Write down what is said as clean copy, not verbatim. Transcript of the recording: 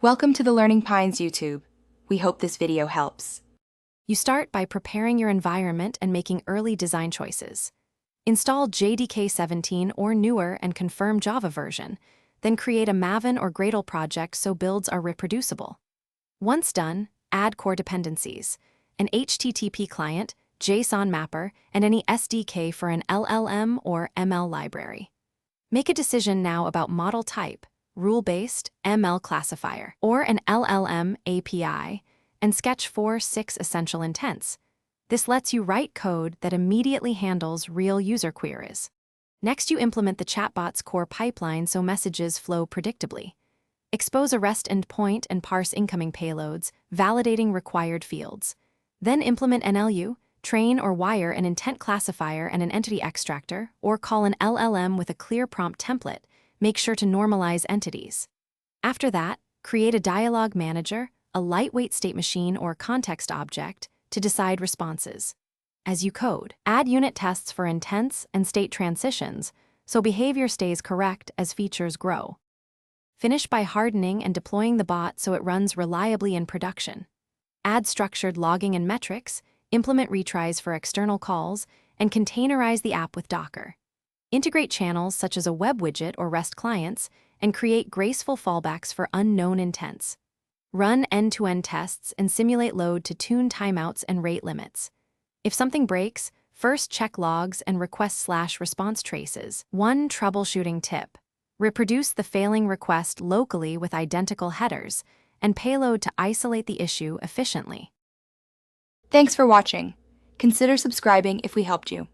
Welcome to the Learning Pines YouTube. We hope this video helps. You start by preparing your environment and making early design choices. Install JDK 17 or newer and confirm Java version, then create a Maven or Gradle project so builds are reproducible. Once done, add core dependencies, an HTTP client, JSON mapper, and any SDK for an LLM or ML library. Make a decision now about model type, rule-based ML classifier, or an LLM API, and sketch 4-6 essential intents. This lets you write code that immediately handles real user queries. Next, you implement the Chatbot's core pipeline so messages flow predictably. Expose a REST endpoint and parse incoming payloads, validating required fields. Then implement NLU, train or wire an intent classifier and an entity extractor, or call an LLM with a clear prompt template. Make sure to normalize entities. After that, create a dialog manager, a lightweight state machine or context object to decide responses. As you code, add unit tests for intents and state transitions so behavior stays correct as features grow. Finish by hardening and deploying the bot so it runs reliably in production. Add structured logging and metrics, implement retries for external calls, and containerize the app with Docker. Integrate channels such as a web widget or REST clients, and create graceful fallbacks for unknown intents. Run end-to-end tests and simulate load to tune timeouts and rate limits. If something breaks, first check logs and request/response traces. One troubleshooting tip: reproduce the failing request locally with identical headers, and payload to isolate the issue efficiently. Thanks for watching. Consider subscribing if we helped you.